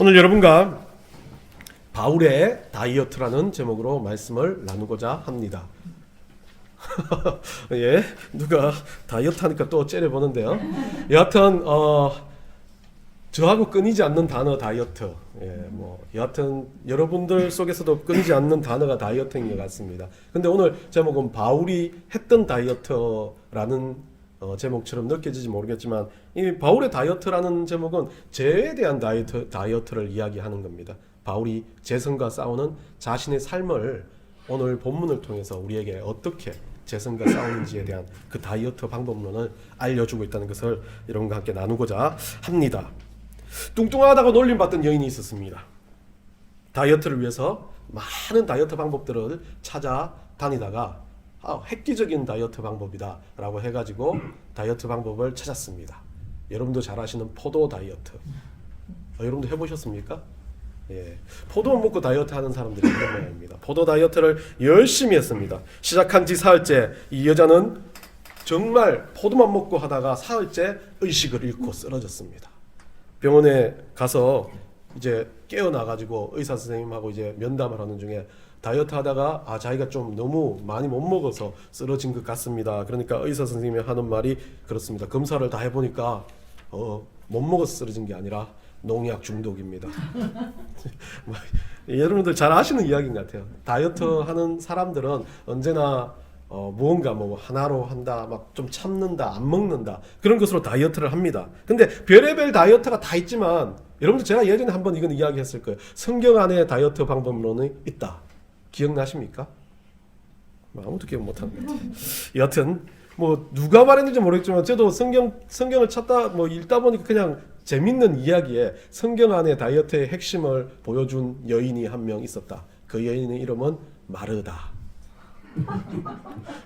오늘 여러분과 바울의 다이어트라는 제목으로 말씀을 나누고자 합니다. 예, 누가 다이어트 하니까 또 째려보는데요. 여하튼 저하고 끊이지 않는 단어 다이어트. 예, 여하튼 여러분들 속에서도 끊이지 않는 단어가 다이어트인 것 같습니다. 근데 오늘 제목은 바울이 했던 다이어트라는 제목처럼 느껴지지 모르겠지만 이 바울의 다이어트라는 제목은 죄에 대한 다이어트를 이야기하는 겁니다. 바울이 죄성과 싸우는 자신의 삶을 오늘 본문을 통해서 우리에게 어떻게 죄성과 싸우는지에 대한 그 다이어트 방법론을 알려주고 있다는 것을 여러분과 함께 나누고자 합니다. 뚱뚱하다고 놀림받던 여인이 있었습니다. 다이어트를 위해서 많은 다이어트 방법들을 찾아다니다가 획기적인 다이어트 방법이다 라고 해가지고 다이어트 방법을 찾았습니다. 여러분도 잘 아시는 포도 다이어트. 여러분도 해보셨습니까? 예, 포도만 먹고 다이어트 하는 사람들이 있는 모양입니다. 포도 다이어트를 열심히 했습니다. 시작한 지 사흘째 이 여자는 정말 포도만 먹고 하다가 사흘째 의식을 잃고 쓰러졌습니다. 병원에 가서 이제 깨어나가지고 의사 선생님하고 이제 면담을 하는 중에 다이어트 하다가 자기가 좀 너무 많이 못 먹어서 쓰러진 것 같습니다. 그러니까 의사 선생님이 하는 말이 그렇습니다. 검사를 다 해보니까 못 먹어서 쓰러진 게 아니라 농약 중독입니다. 여러분들 잘 아시는 이야기인 것 같아요. 다이어트 하는 사람들은 언제나 무언가 하나로 한다, 막 좀 참는다, 안 먹는다 그런 것으로 다이어트를 합니다. 근데 별의별 다이어트가 다 있지만 여러분들 제가 예전에 한번 이건 이야기했을 거예요. 성경 안에 다이어트 방법론이 있다. 기억나십니까? 아무도 기억 못하는 것 같아요. 여하튼 누가 말했는지 모르겠지만 저도 성경을 찾다 읽다 보니까 그냥 재밌는 이야기에 성경 안에 다이어트의 핵심을 보여준 여인이 한 명 있었다. 그 여인의 이름은 마르다.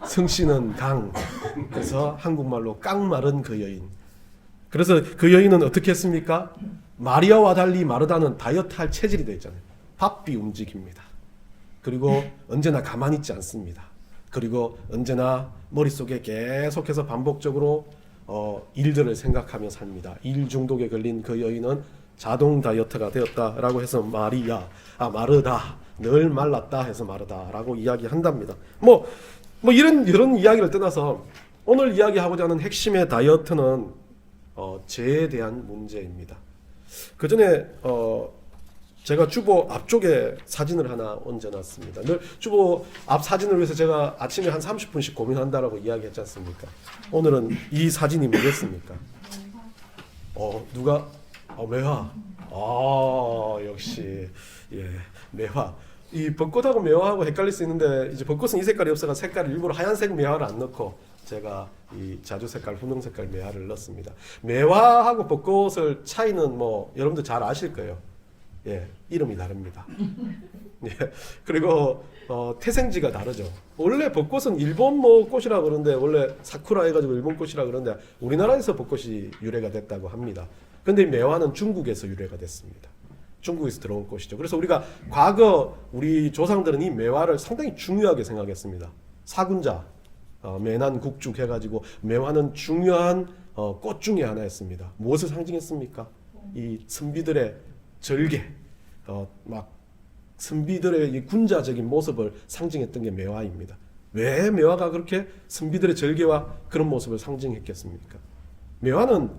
성씨는 강. 그래서 한국말로 깡마른 그 여인. 그래서 그 여인은 어떻게 했습니까? 마리아와 달리 마르다는 다이어트 할 체질이 되어 있잖아요. 바삐 움직입니다. 그리고 언제나 가만히 있지 않습니다. 그리고 언제나 머릿속에 계속해서 반복적으로 일들을 생각하며 삽니다. 일 중독에 걸린 그 여인은 자동 다이어트가 되었다라고 해서 마르다, 늘 말랐다 해서 마르다라고 이야기한답니다. 이런 이야기를 떠나서 오늘 이야기하고자 하는 핵심의 다이어트는 죄에 대한 문제입니다. 그 전에 제가 주보 앞쪽에 사진을 하나 얹어놨습니다. 늘 주보 앞 사진을 위해서 제가 아침에 한 30분씩 고민한다라고 이야기했지 않습니까? 오늘은 이 사진이 뭐겠습니까? 누가? 매화. 역시 매화. 이 벚꽃하고 매화하고 헷갈릴 수 있는데 이제 벚꽃은 이 색깔이 없어서 색깔을 일부러 하얀색 매화를 안 넣고 제가 이 자주 색깔, 분홍 색깔 매화를 넣었습니다. 매화하고 벚꽃을 차이는 여러분들 잘 아실 거예요. 예, 이름이 다릅니다. 예, 그리고 태생지가 다르죠. 원래 벚꽃은 일본 꽃이라고 그러는데 원래 사쿠라 해가지고 일본 꽃이라고 그러는데 우리나라에서 벚꽃이 유래가 됐다고 합니다. 근데 매화는 중국에서 유래가 됐습니다. 중국에서 들어온 꽃이죠. 그래서 우리가 과거 우리 조상들은 이 매화를 상당히 중요하게 생각했습니다. 사군자, 매난국죽 해가지고 매화는 중요한 꽃 중에 하나였습니다. 무엇을 상징했습니까? 이 선비들의 절개, 선비들의 이 군자적인 모습을 상징했던 게 매화입니다. 왜 매화가 그렇게 선비들의 절개와 그런 모습을 상징했겠습니까? 매화는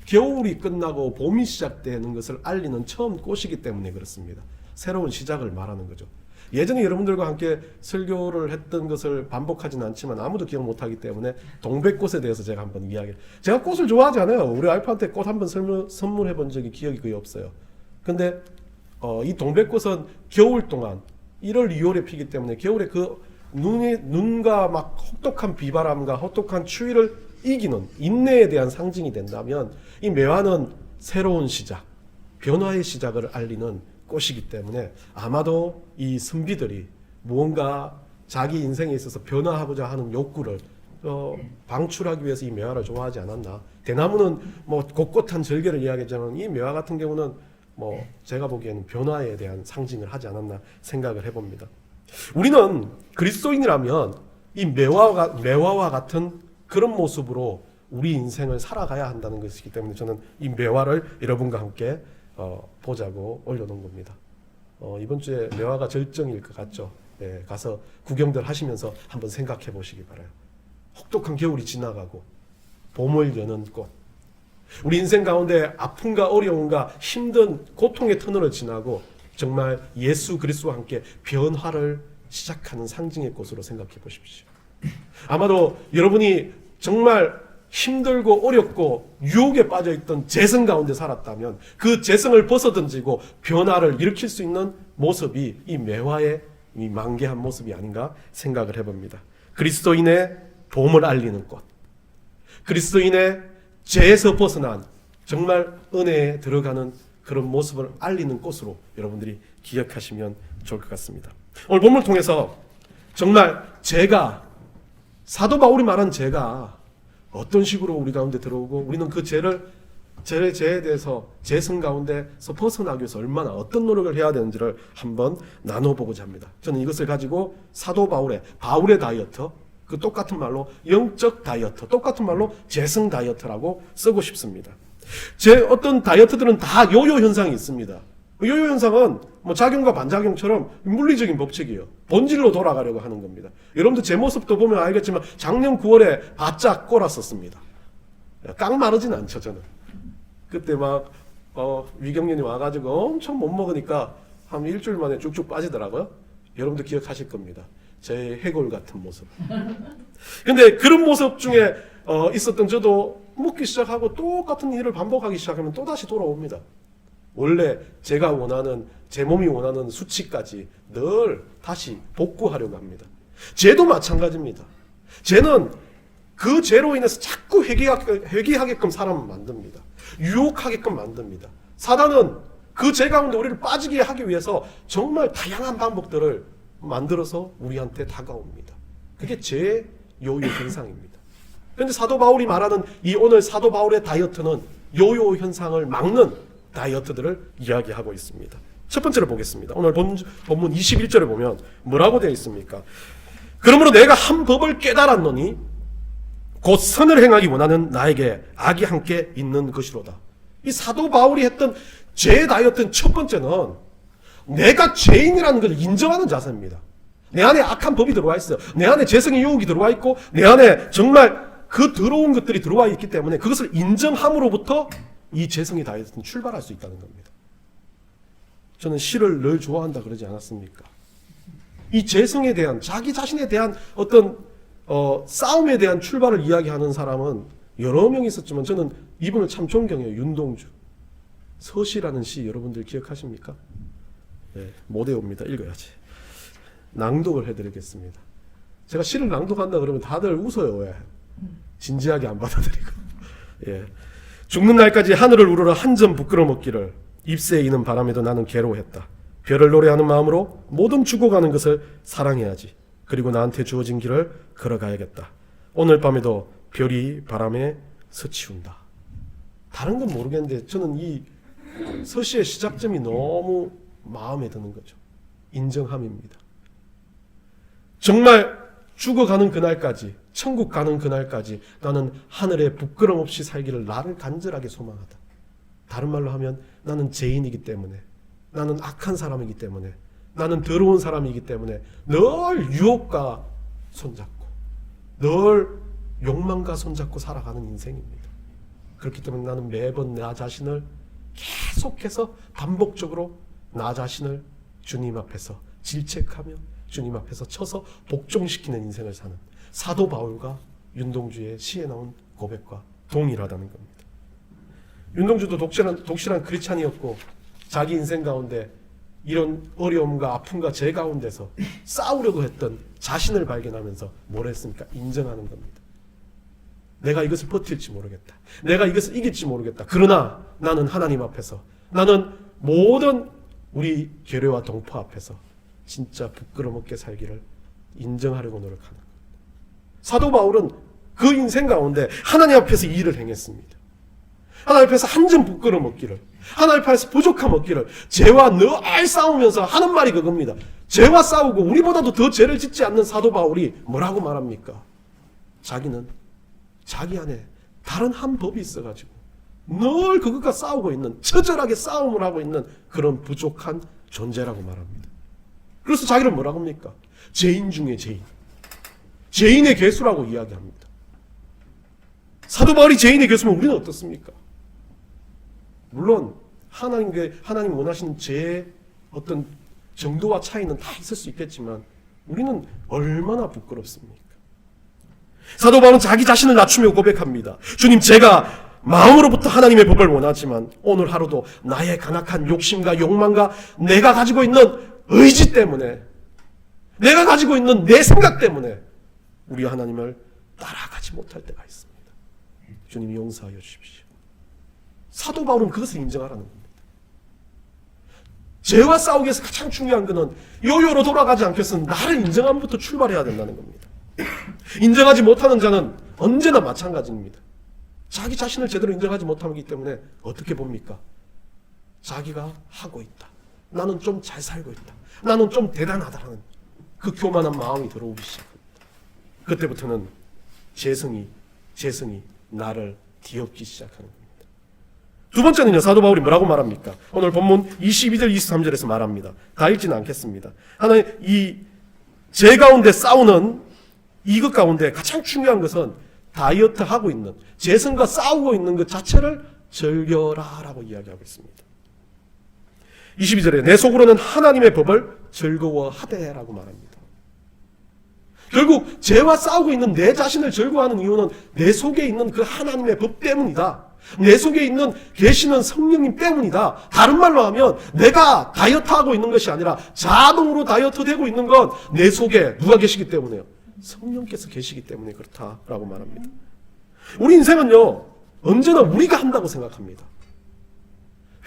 겨울이 끝나고 봄이 시작되는 것을 알리는 처음 꽃이기 때문에 그렇습니다. 새로운 시작을 말하는 거죠. 예전에 여러분들과 함께 설교를 했던 것을 반복하지는 않지만 아무도 기억 못하기 때문에 동백꽃에 대해서 제가 한번 제가 꽃을 좋아하지 않아요. 우리 와이프한테 꽃 한번 선물해 본 적이 기억이 거의 없어요. 근데 이 동백꽃은 겨울 동안 1월, 2월에 피기 때문에 겨울에 그 눈과 막 혹독한 비바람과 혹독한 추위를 이기는 인내에 대한 상징이 된다면 이 매화는 새로운 시작, 변화의 시작을 알리는 꽃이기 때문에 아마도 이 선비들이 무언가 자기 인생에 있어서 변화하고자 하는 욕구를 방출하기 위해서 이 매화를 좋아하지 않았나. 대나무는 곳곳한 절개를 이야기했지만 이 매화 같은 경우는 제가 보기에는 변화에 대한 상징을 하지 않았나 생각을 해봅니다. 우리는 그리스도인이라면 이 매화와 같은 그런 모습으로 우리 인생을 살아가야 한다는 것이기 때문에 저는 이 매화를 여러분과 함께 보자고 올려놓은 겁니다. 이번 주에 매화가 절정일 것 같죠. 예, 가서 구경들 하시면서 한번 생각해 보시기 바라요. 혹독한 겨울이 지나가고 봄을 여는 꽃. 우리 인생 가운데 아픔과 어려움과 힘든 고통의 터널을 지나고 정말 예수 그리스도와 함께 변화를 시작하는 상징의 꽃으로 생각해 보십시오. 아마도 여러분이 정말 힘들고 어렵고 유혹에 빠져있던 재성 가운데 살았다면 그 재성을 벗어던지고 변화를 일으킬 수 있는 모습이 이 매화의 이 만개한 모습이 아닌가 생각을 해봅니다. 그리스도인의 봄을 알리는 꽃, 그리스도인의 죄에서 벗어난 정말 은혜에 들어가는 그런 모습을 알리는 꽃으로 여러분들이 기억하시면 좋을 것 같습니다. 오늘 본문을 통해서 정말 죄가, 사도 바울이 말한 죄가 어떤 식으로 우리 가운데 들어오고 우리는 그 죄에 대해서 죄성 가운데서 벗어나기 위해서 얼마나 어떤 노력을 해야 되는지를 한번 나눠보고자 합니다. 저는 이것을 가지고 사도 바울의 다이어트, 그 똑같은 말로 영적 다이어트, 똑같은 말로 재성 다이어트라고 쓰고 싶습니다. 어떤 다이어트들은 다 요요 현상이 있습니다. 요요 현상은 뭐 작용과 반작용처럼 물리적인 법칙이에요. 본질로 돌아가려고 하는 겁니다. 여러분들 제 모습도 보면 알겠지만 작년 9월에 바짝 꼬랐었습니다. 깡 마르진 않죠, 저는. 그때 막 위경련이 와가지고 엄청 못 먹으니까 한 일주일 만에 쭉쭉 빠지더라고요. 여러분도 기억하실 겁니다. 제 해골 같은 모습. 근데 그런 모습 중에 있었던 저도 먹기 시작하고 똑같은 일을 반복하기 시작하면 또다시 돌아옵니다. 원래 제가 원하는, 제 몸이 원하는 수치까지 늘 다시 복구하려고 합니다. 죄도 마찬가지입니다. 죄는 그 죄로 인해서 자꾸 회개하게끔 사람을 만듭니다. 유혹하게끔 만듭니다. 사단은 그 죄 가운데 우리를 빠지게 하기 위해서 정말 다양한 방법들을 만들어서 우리한테 다가옵니다. 그게 죄의 요요 현상입니다. 그런데 사도 바울이 말하는 이 오늘 사도 바울의 다이어트는 요요 현상을 막는 다이어트들을 이야기하고 있습니다. 첫 번째로 보겠습니다. 오늘 본문 21절에 보면 뭐라고 되어 있습니까? 그러므로 내가 한 법을 깨달았노니 곧 선을 행하기 원하는 나에게 악이 함께 있는 것이로다. 이 사도 바울이 했던 죄 다이어트는 첫 번째는 내가 죄인이라는 걸 인정하는 자세입니다. 내 안에 악한 법이 들어와 있어요. 내 안에 죄성의 유혹이 들어와 있고 내 안에 정말 그 더러운 것들이 들어와 있기 때문에 그것을 인정함으로부터 이 죄성의 다이어트는 출발할 수 있다는 겁니다. 저는 시를 늘 좋아한다 그러지 않았습니까? 이 죄성에 대한, 자기 자신에 대한 어떤 싸움에 대한 출발을 이야기하는 사람은 여러 명 있었지만 저는 이분을 참 존경해요. 윤동주. 서시라는 시 여러분들 기억하십니까? 네, 못 외웁니다. 읽어야지. 낭독을 해드리겠습니다. 제가 시를 낭독한다 그러면 다들 웃어요. 왜? 진지하게 안 받아들이고. 예. 죽는 날까지 하늘을 우러러 한 점 부끄러 먹기를 입새에 이는 바람에도 나는 괴로워했다. 별을 노래하는 마음으로 모든 죽어가는 것을 사랑해야지. 그리고 나한테 주어진 길을 걸어가야겠다. 오늘 밤에도 별이 바람에 스치운다. 다른 건 모르겠는데 저는 이 서시의 시작점이 너무 마음에 드는 거죠. 인정함입니다. 정말 죽어가는 그날까지, 천국 가는 그날까지 나는 하늘에 부끄럼 없이 살기를 나를 간절하게 소망하다. 다른 말로 하면 나는 죄인이기 때문에, 나는 악한 사람이기 때문에, 나는 더러운 사람이기 때문에 늘 유혹과 손잡고 늘 욕망과 손잡고 살아가는 인생입니다. 그렇기 때문에 나는 매번 나 자신을 계속해서 반복적으로 나 자신을 주님 앞에서 질책하며 주님 앞에서 쳐서 복종시키는 인생을 사는 사도 바울과 윤동주의 시에 나온 고백과 동일하다는 겁니다. 윤동주도 독실한 크리스찬이었고 자기 인생 가운데 이런 어려움과 아픔과 죄 가운데서 싸우려고 했던 자신을 발견하면서 뭘 했습니까? 인정하는 겁니다. 내가 이것을 버틸지 모르겠다. 내가 이것을 이길지 모르겠다. 그러나 나는 하나님 앞에서, 나는 모든 우리 교회와 동포 앞에서 진짜 부끄러움없게 살기를 인정하려고 노력하는 겁니다. 사도 바울은 그 인생 가운데 하나님 앞에서 이 일을 행했습니다. 하나님 앞에서 한 점 부끄러움 없기를, 하나님 앞에서 부족함 없기를, 죄와 늘 싸우면서 하는 말이 그겁니다. 죄와 싸우고 우리보다도 더 죄를 짓지 않는 사도 바울이 뭐라고 말합니까? 자기는 자기 안에 다른 한 법이 있어가지고 늘 그것과 싸우고 있는, 처절하게 싸움을 하고 있는 그런 부족한 존재라고 말합니다. 그래서 자기를 뭐라고 합니까? 죄인 중에 죄인, 죄인의 괴수라고 이야기합니다. 사도 바울이 죄인의 괴수면 우리는 어떻습니까? 물론 하나님 원하시는 죄의 어떤 정도와 차이는 다 있을 수 있겠지만 우리는 얼마나 부끄럽습니까? 사도 바울은 자기 자신을 낮추며 고백합니다. 주님, 제가 마음으로부터 하나님의 법을 원하지만 오늘 하루도 나의 간악한 욕심과 욕망과 내가 가지고 있는 의지 때문에, 내가 가지고 있는 내 생각 때문에 우리 하나님을 따라가지 못할 때가 있습니다. 주님이 용서하여 주십시오. 사도 바울은 그것을 인정하라는 겁니다. 죄와 싸우기 위해서 가장 중요한 것은 요요로 돌아가지 않기 위해서는 나를 인정함부터 출발해야 된다는 겁니다. 인정하지 못하는 자는 언제나 마찬가지입니다. 자기 자신을 제대로 인정하지 못하기 때문에 어떻게 봅니까? 자기가 하고 있다, 나는 좀 잘 살고 있다, 나는 좀 대단하다라는 그 교만한 마음이 들어오기 시작합니다. 그때부터는 재성이 나를 뒤엎기 시작하는 겁니다. 두 번째는요, 사도 바울이 뭐라고 말합니까? 오늘 본문 22절 23절에서 말합니다. 다 읽지는 않겠습니다. 하나님, 이 죄 가운데 싸우는 이것 가운데 가장 중요한 것은 다이어트 하고 있는, 죄성과 싸우고 있는 것 자체를 즐겨라 라고 이야기하고 있습니다. 22절에 내 속으로는 하나님의 법을 즐거워하되 라고 말합니다. 결국 죄와 싸우고 있는 내 자신을 즐거워하는 이유는 내 속에 있는 그 하나님의 법 때문이다. 내 속에 있는 계시는 성령님 때문이다. 다른 말로 하면 내가 다이어트하고 있는 것이 아니라 자동으로 다이어트되고 있는 건 내 속에 누가 계시기 때문에요? 성령께서 계시기 때문에 그렇다라고 말합니다. 우리 인생은요, 언제나 우리가 한다고 생각합니다.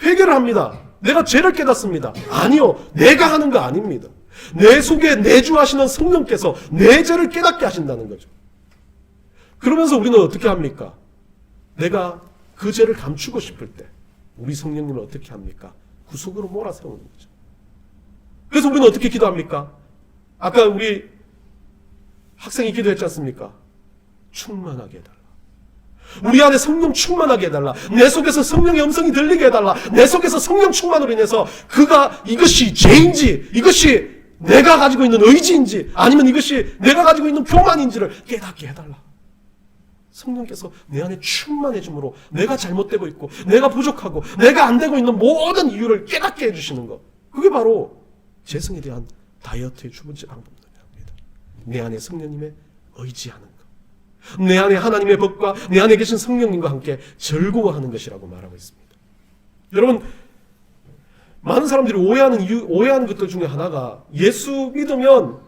회개를 합니다. 내가 죄를 깨닫습니다. 아니요, 내가 하는 거 아닙니다. 내 속에 내주하시는 성령께서 내 죄를 깨닫게 하신다는 거죠. 그러면서 우리는 어떻게 합니까? 내가 그 죄를 감추고 싶을 때 우리 성령님은 어떻게 합니까? 구속으로 몰아세우는 거죠. 그래서 우리는 어떻게 기도합니까? 아까 우리 학생이 기도했지 않습니까? 충만하게 해달라. 우리 안에 성령 충만하게 해달라. 내 속에서 성령의 음성이 들리게 해달라. 내 속에서 성령 충만으로 인해서 이것이 죄인지, 이것이 내가 가지고 있는 의지인지, 아니면 이것이 내가 가지고 있는 교만인지를 깨닫게 해달라. 성령께서 내 안에 충만해짐으로 내가 잘못되고 있고, 내가 부족하고, 내가 안 되고 있는 모든 이유를 깨닫게 해주시는 것. 그게 바로 재성에 대한 다이어트의 두 번째 방법입니다. 내 안에 성령님의 의지하는 것, 내 안에 하나님의 법과 내 안에 계신 성령님과 함께 즐거워하는 것이라고 말하고 있습니다. 여러분, 많은 사람들이 오해하는 것들 중에 하나가 예수 믿으면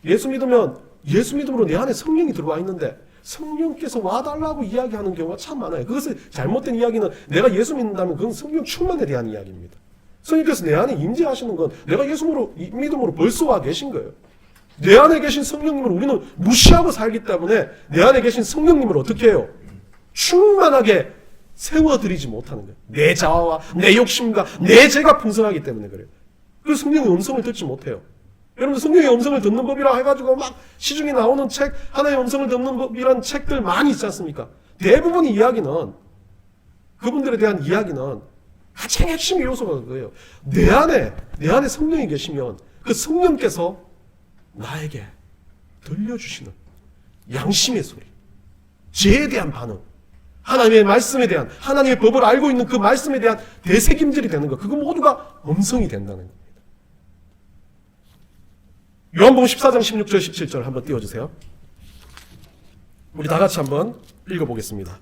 예수 믿음으로 내 안에 성령이 들어와 있는데 성령께서 와달라고 이야기하는 경우가 참 많아요. 그것은 잘못된 이야기는, 내가 예수 믿는다면 그건 성령 충만에 대한 이야기입니다. 성령께서 내 안에 임재하시는 건 내가 예수 믿음으로 벌써 와 계신 거예요. 내 안에 계신 성령님을 우리는 무시하고 살기 때문에 내 안에 계신 성령님을 어떻게 해요? 충만하게 세워드리지 못하는 거예요. 내 자아와 내 욕심과 내 죄가 풍성하기 때문에 그래요. 그래서 성령의 음성을 듣지 못해요. 여러분, 성령의 음성을 듣는 법이라 해가지고 막 시중에 나오는 책, 하나의 음성을 듣는 법이라는 책들 많이 있지 않습니까? 대부분의 이야기는, 그분들에 대한 이야기는 가장 핵심의 요소가 그거예요. 내 안에 성령이 계시면 그 성령께서 나에게 들려주시는 양심의 소리, 죄에 대한 반응, 하나님의 말씀에 대한, 하나님의 법을 알고 있는 그 말씀에 대한 되새김질이 되는 것, 그거 모두가 음성이 된다는 겁니다. 요한복음 14장 16절 17절 한번 띄워주세요. 우리 다 같이 한번 읽어보겠습니다.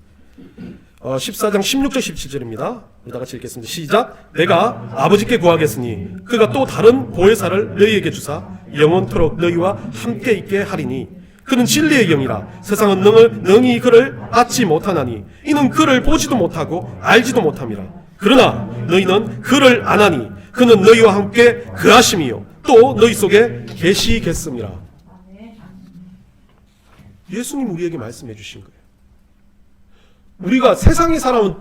14장 16절 17절입니다. 우리 다 같이 읽겠습니다. 시작. 내가 아버지께 구하겠으니 그가 또 다른 보혜사를 너희에게 주사 영원토록 너희와 함께 있게 하리니 그는 진리의 영이라. 세상은 능히 그를 받지 못하나니 이는 그를 보지도 못하고 알지도 못함이라. 그러나 너희는 그를 아나니 그는 너희와 함께 거하심이요 또 너희 속에 계시겠음이라. 예수님 우리에게 말씀해 주신 거예요. 우리가 세상의 사람은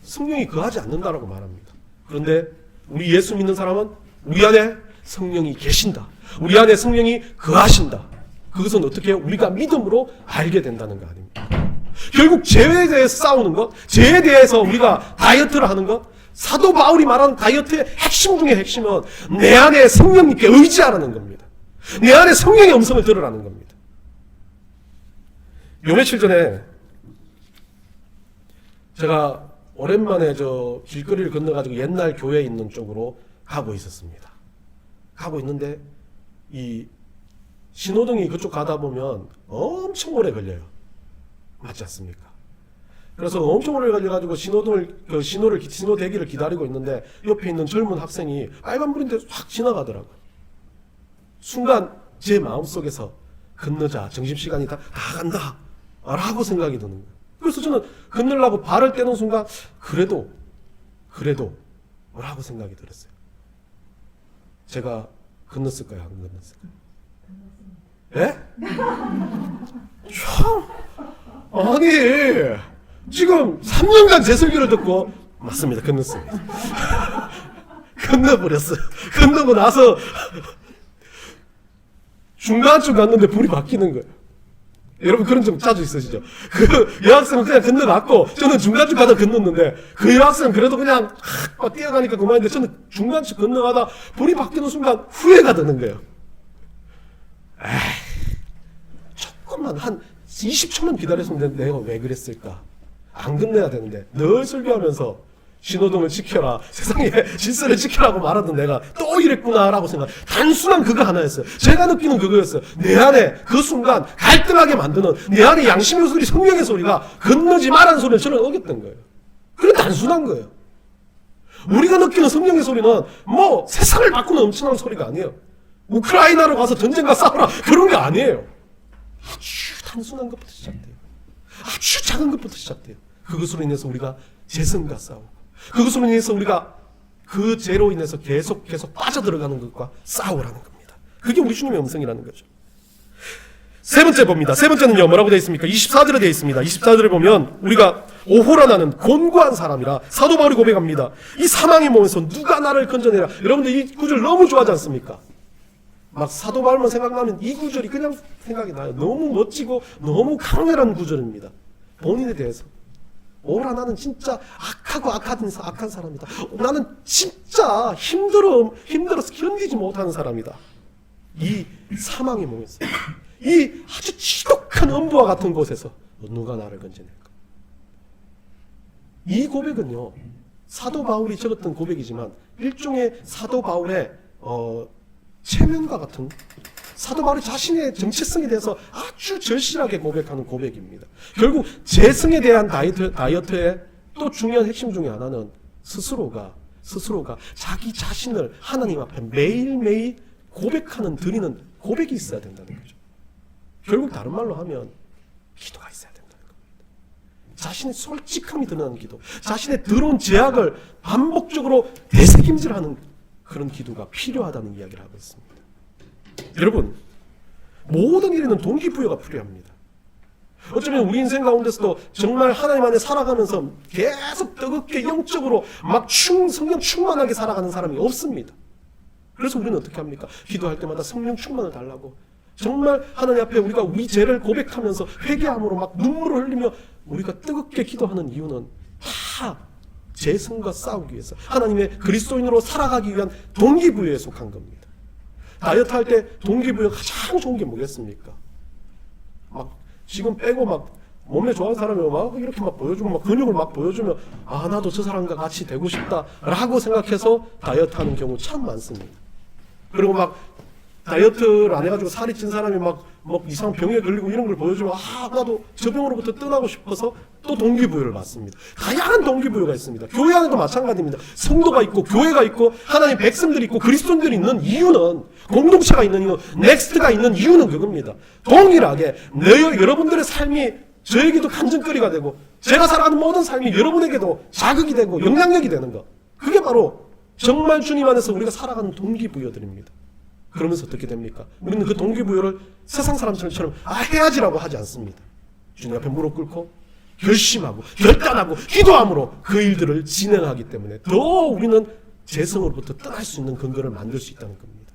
성령이 거하지 않는다라고 말합니다. 그런데 우리 예수 믿는 사람은 우리 안에 성령이 계신다. 우리 안에 성령이 거하신다. 그것은 어떻게 해요? 우리가 믿음으로 알게 된다는 거 아닙니까? 결국 죄에 대해서 싸우는 것, 죄에 대해서 우리가 다이어트를 하는 것, 사도 바울이 말하는 다이어트의 핵심 중에 핵심은 내 안에 성령님께 의지하라는 겁니다. 내 안에 성령의 음성을 들으라는 겁니다. 요 며칠 전에 제가 오랜만에 저 길거리를 건너가지고 옛날 교회에 있는 쪽으로 가고 있었습니다. 가고 있는데 이 신호등이 그쪽 가다 보면 엄청 오래 걸려요. 맞지 않습니까? 그래서 엄청 오래 걸려가지고 신호 대기를 기다리고 있는데 옆에 있는 젊은 학생이 빨간불인데 확 지나가더라고요. 순간 제 마음속에서 건너자, 점심시간이 다 간다 라고 생각이 드는 거예요. 그래서 저는 건너려고 발을 떼는 순간 그래도 라고 생각이 들었어요. 제가 건넜을까요? 안 건넜을까요? 예? 참, 아니 지금 3년간 제 설교를 듣고 맞습니다. 건넜습니다. 건너버렸어요. 건너고 나서 중간쯤 갔는데 불이 바뀌는 거예요. 여러분 그런 점 자주 있으시죠? 그 여학생은 그냥 건너갔고 저는 중간쯤 가다 건넜는데 그 여학생은 그래도 그냥 막 뛰어가니까 그만인데 저는 중간쯤 건너가다 불이 바뀌는 순간 후회가 드는 거예요. 조금만 한 20초만 기다렸으면 내가 왜 그랬을까? 안 건너야 되는데 늘 설교하면서 신호등을 지켜라, 세상의 질서를 지켜라고 말하던 내가 또 이랬구나라고 생각. 단순한 그거 하나였어요. 제가 느끼는 그거였어요. 내 안에 그 순간 갈등하게 만드는 내 안에 양심의 소리, 성령의 소리가 건너지 말라는 소리를 저는 어겼던 거예요. 그런 단순한 거예요. 우리가 느끼는 성령의 소리는 뭐 세상을 바꾸는 엄청난 소리가 아니에요. 우크라이나로 가서 전쟁과 싸우라 그런 게 아니에요. 아주 단순한 것부터 시작돼요. 아주 작은 것부터 시작돼요. 그것으로 인해서 우리가 재성과 싸우고, 그것으로 인해서 우리가 그 죄로 인해서 계속 빠져들어가는 것과 싸우라는 겁니다. 그게 우리 주님의 음성이라는 거죠. 세 번째 봅니다. 세 번째는요, 뭐라고 되어 있습니까? 24절에 되어 있습니다. 24절에 보면 우리가 오호라 나는 곤고한 사람이라 사도 바울이 고백합니다. 이 사망의 몸에서 누가 나를 건져내라. 여러분들 이 구절 너무 좋아하지 않습니까? 막 사도 바울만 생각나면 이 구절이 그냥 생각이 나요. 너무 멋지고 너무 강렬한 구절입니다. 본인에 대해서. 오라 나는 진짜 악한 사람이다. 나는 진짜 힘들어서 견디지 못하는 사람이다. 이 사망의 몸에서, 이 아주 지독한 음부와 같은 곳에서 누가 나를 건져낼까? 이 고백은요, 사도 바울이 적었던 고백이지만 일종의 사도 바울의 체면과 같은, 사도 바울이 자신의 정체성에 대해서 아주 절실하게 고백하는 고백입니다. 결국 재성에 대한 다이어트의 또 중요한 핵심 중에 하나는 스스로가 자기 자신을 하나님 앞에 매일매일 드리는 고백이 있어야 된다는 거죠. 결국 다른 말로 하면 기도가 있어야 된다는 겁니다. 자신의 솔직함이 드러나는 기도, 자신의 더러운 죄악을 반복적으로 되새김질하는 그런 기도가 필요하다는 이야기를 하고 있습니다. 여러분, 모든 일에는 동기부여가 필요합니다. 어쩌면 우리 인생 가운데서도 정말 하나님 안에 살아가면서 계속 뜨겁게 영적으로 막 성령 충만하게 살아가는 사람이 없습니다. 그래서 우리는 어떻게 합니까? 기도할 때마다 성령 충만을 달라고, 정말 하나님 앞에 우리가 우리 죄를 고백하면서 회개함으로 막 눈물을 흘리며 우리가 뜨겁게 기도하는 이유는 다 재성과 싸우기 위해서, 하나님의 그리스도인으로 살아가기 위한 동기부여에 속한 겁니다. 다이어트 할 때 동기부여 가장 좋은 게 뭐겠습니까? 막 지금 빼고 막 몸에 좋아하는 사람이 막 이렇게 막 보여주고 막 근육을 막 보여주면 나도 저 사람과 같이 되고 싶다라고 생각해서 다이어트 하는 경우 참 많습니다. 그리고 막 다이어트를 안 해가지고 살이 찐 사람이 막 이상한 병에 걸리고 이런 걸 보여주면 나도 저 병으로부터 떠나고 싶어서 또 동기부여를 받습니다. 다양한 동기부여가 있습니다. 교회 안에도 마찬가지입니다. 성도가 있고 교회가 있고 하나님 백성들이 있고 그리스도인들이 있는 이유는, 공동체가 있는 이유, 넥스트가 있는 이유는 그겁니다. 동일하게 여러분들의 삶이 저에게도 간증거리가 되고 제가 살아가는 모든 삶이 여러분에게도 자극이 되고 영향력이 되는 것, 그게 바로 정말 주님 안에서 우리가 살아가는 동기부여들입니다. 그러면서 어떻게 됩니까? 우리는 그 동기부여를 세상 사람처럼 해야지라고 하지 않습니다. 주님 앞에 무릎 꿇고 결심하고 결단하고 기도함으로 그 일들을 진행하기 때문에 더 우리는 재성으로부터 떠날 수 있는 근거를 만들 수 있다는 겁니다.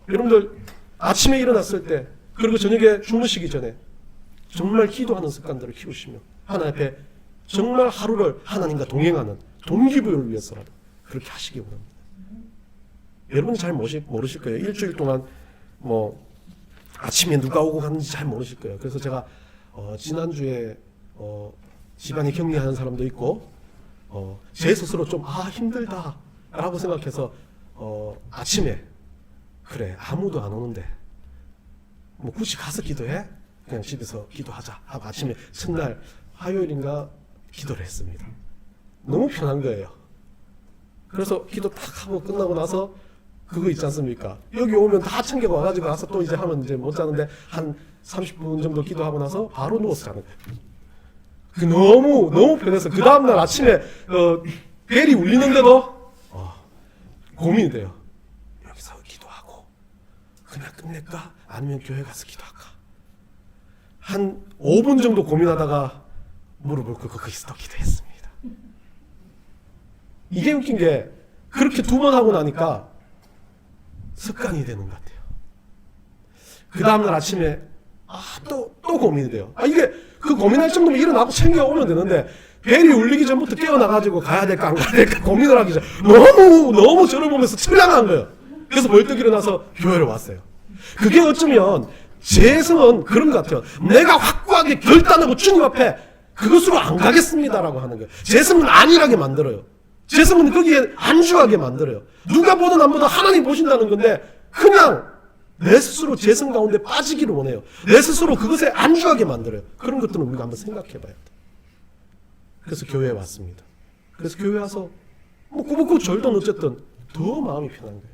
여러분들 아침에 일어났을 때, 그리고 저녁에 주무시기 전에 정말 기도하는 습관들을 키우시며 하나님 앞에 정말 하루를 하나님과 동행하는 동기부여를 위해서라도 그렇게 하시기 원합니다. 여러분이 잘 모르실 거예요. 일주일 동안 뭐 아침에 누가 오고 갔는지 잘 모르실 거예요. 그래서 제가 지난주에 집안에 격리하는 사람도 있고 제 스스로 좀 힘들다 라고 생각해서 아침에 그래 아무도 안 오는데 뭐 굳이 가서 기도해? 그냥 집에서 기도하자 하고 아침에 첫날 화요일인가 기도를 했습니다. 너무 편한 거예요. 그래서 기도 딱 하고 끝나고 나서 그거 있지 않습니까? 여기 오면 다 챙겨 와가지고 가서 또 이제 하면 이제 못 자는데 한 30분 정도 기도하고 나서 바로 누워서 자는 거예요. 너무 편해서 그 다음날 아침에 벨이 울리는데도 고민이 돼요. 여기서 기도하고 그냥 끝낼까? 아니면 교회 가서 기도할까? 한 5분 정도 고민하다가 무릎을 꿇고 거기서 또 기도했습니다. 이게 웃긴 게 그렇게 2번 하고 나니까 습관이 되는 것 같아요. 그 다음날 아침에 또 고민이 돼요. 이게 그 고민할 정도면 일어나고 챙겨오면 되는데 벨이 울리기 전부터 깨어나가지고 가야 될까 안 가야 될까 고민을 하기 전 너무 저를 보면서 처량한 거예요. 그래서 벌떡 일어나서 교회를 왔어요. 그게 어쩌면 재성은 그런 것 같아요. 내가 확고하게 결단하고 주님 앞에 그것으로 안 가겠습니다라고 하는 거예요. 재성은 안일하게 만들어요. 재성은 거기에 안주하게 만들어요. 누가 보든 안 보든 하나님 보신다는 건데 그냥 내 스스로 재성 가운데 빠지기를 원해요. 내 스스로 그것에 안주하게 만들어요. 그런 것들은 우리가 한번 생각해 봐야 돼요. 그래서 교회에 왔습니다. 그래서 교회 와서 꾸벅꾸벅 졸던 어쨌든 더 마음이 편한 거예요.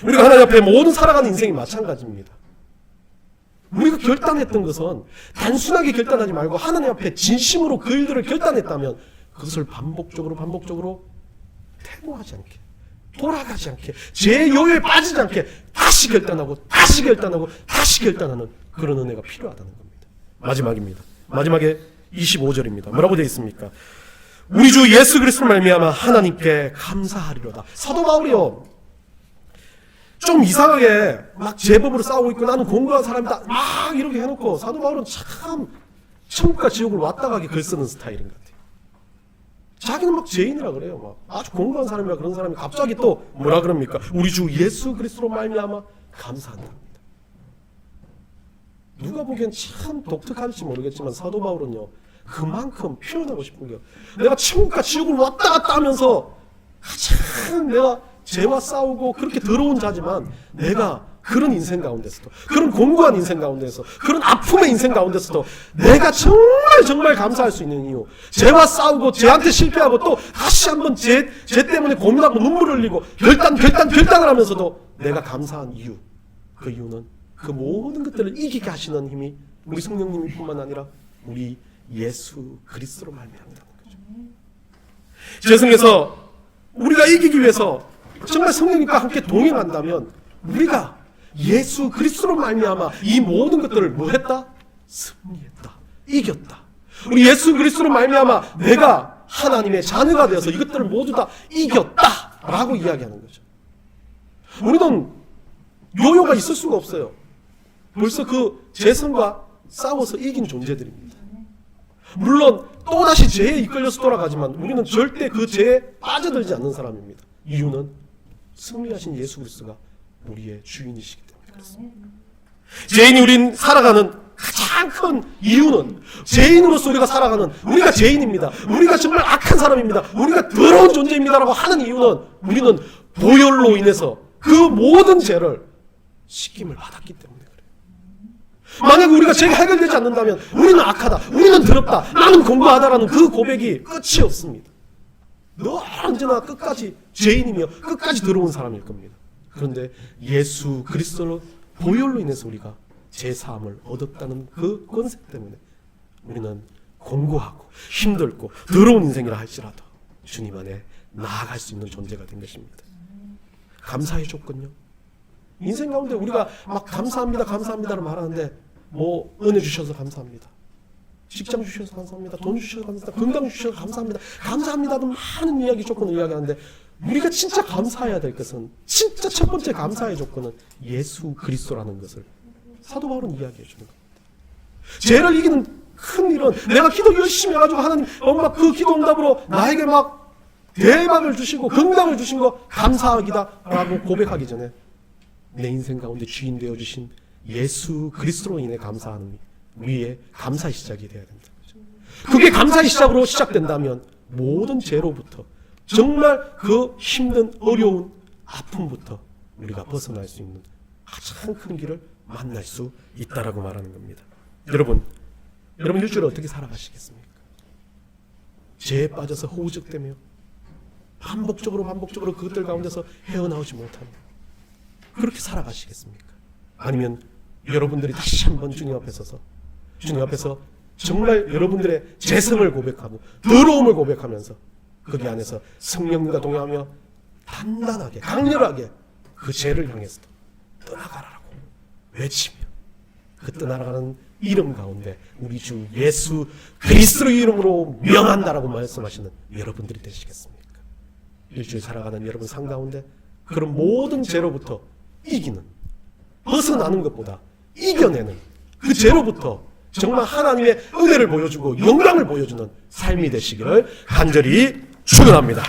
우리가 하나님 앞에 모든 살아가는 인생이 마찬가지입니다. 우리가 결단했던 것은 단순하게 결단하지 말고 하나님 앞에 진심으로 그 일들을 결단했다면 그것을 반복적으로 퇴보하지 않게 돌아가지 않게 제 여유에 빠지지 않게 다시 결단하는 그런 은혜가 필요하다는 겁니다. 마지막입니다. 마지막에 25절입니다. 뭐라고 되어 있습니까? 우리 주 예수 그리스도로 말미암아 하나님께 감사하리로다. 사도 바울이요 좀 이상하게 막 제법으로 싸우고 있고 나는 공부한 사람이다 막 이렇게 해놓고 사도 바울은 참 천국과 지옥을 왔다 가게 글 쓰는 스타일인 것 같아요. 자기는 막 죄인이라 그래요. 막 아주 공부한 사람이라 그런 사람이 갑자기 또 뭐라 그럽니까? 우리 주 예수 그리스도로 말미암아 감사한답니다. 누가 보기엔 참 독특할지 모르겠지만 사도 바울은요 그만큼 표현하고 싶은 게 내가 천국과 지옥을 왔다 갔다 하면서 참 내가 죄와 싸우고 그렇게 더러운 자지만 내가 그런 인생 가운데서도 그런 공고한 인생 가운데서 그런 아픔의 인생 가운데서도 내가 정말 감사할 수 있는 이유 죄와 싸우고 죄한테 실패하고 또 다시 한번 죄 때문에 고민하고 눈물을 흘리고 결단을 하면서도 내가 감사한 이유 그 이유는 그 모든 것들을 이기게 하시는 힘이 우리 성령님이 뿐만 아니라 우리 예수 그리스도로 말미암는다는 거죠. 죄성에서 우리가 이기기 위해서 정말 성령님과 함께 동행한다면 우리가 예수 그리스도로 말미암아 이 모든 것들을 뭐 했다? 승리했다. 이겼다. 우리 예수 그리스도로 말미암아 내가 하나님의 자녀가 되어서 이것들을 모두 다 이겼다라고 이야기하는 거죠. 우리는 요요가 있을 수가 없어요. 벌써 그 재성과 싸워서 이긴 존재들입니다. 물론 또다시 죄에 이끌려서 돌아가지만 우리는 절대 그 죄에 빠져들지 않는 사람입니다. 이유는 승리하신 예수 그리스도가 우리의 주인이시기 때문에 그렇습니다. 죄인이 우린 살아가는 가장 큰 이유는 죄인으로서 우리가 살아가는 우리가 죄인입니다. 우리가 정말 악한 사람입니다. 우리가 더러운 존재입니다라고 하는 이유는 우리는 보혈로 인해서 그 모든 죄를 씻김을 받았기 때문에 그래요. 만약 우리가 죄가 해결되지 않는다면 우리는 악하다, 우리는 더럽다, 나는 공부하다라는 그 고백이 끝이 없습니다. 너 언제나 끝까지 죄인이며 끝까지 더러운 사람일 겁니다. 그런데 예수 그리스도로 보혈로 인해서 우리가 제사함을 얻었다는 그 권세 때문에 우리는 공고하고 힘들고 더러운 인생이라 할지라도 주님 안에 나아갈 수 있는 존재가 된 것입니다. 감사의 조건요. 인생 가운데 우리가 막 감사합니다를 말하는데 뭐 은혜 주셔서 감사합니다. 직장 주셔서 감사합니다. 돈 주셔서 감사합니다. 건강 주셔서 감사합니다. 감사합니다도 많은 이야기 조건을 이야기하는데 우리가 진짜 감사해야 될 것은 진짜 첫 번째 감사의 조건은 예수 그리스도라는 것을 사도 바울은 이야기해 주는 겁니다. 죄를 이기는 큰 일은 내가 기도 열심히 해가지고 하나님 막 그 기도 응답으로 나에게 막 대박을 주시고 건강을 주신 거 감사하기다 라고 고백하기 전에 내 인생 가운데 주인 되어주신 예수 그리스도로 인해 감사하는 위에 감사의 시작이 되어야 된다. 그게 감사의 시작으로 시작된다면 모든 죄로부터 정말 그 힘든 어려운 아픔부터 우리가 벗어날 수 있는 가장 큰 길을 만날 수 있다라고 말하는 겁니다. 여러분 일주일 어떻게 살아가시겠습니까? 죄에 빠져서 허우적대며 반복적으로 그것들 가운데서 헤어나오지 못하며 그렇게 살아가시겠습니까? 아니면 여러분들이 다시 한번 주님 앞에 서서 주님 앞에서 정말 여러분들의 죄성을 고백하고 더러움을 고백하면서 거기 안에서 성령님과 동행하며 단단하게 강렬하게 그 죄를 향해서 떠나가라고 외치며 그 떠나가는 이름 가운데 우리 주 예수 그리스도의 이름으로 명한다라고 말씀하시는 여러분들이 되시겠습니까? 일주일 살아가는 여러분 삶 가운데 그런 모든 죄로부터 이기는, 벗어나는 것보다 이겨내는 그 죄로부터 정말 하나님의 은혜를 보여주고 영광을 보여주는 삶이 되시기를 간절히 축원합니다.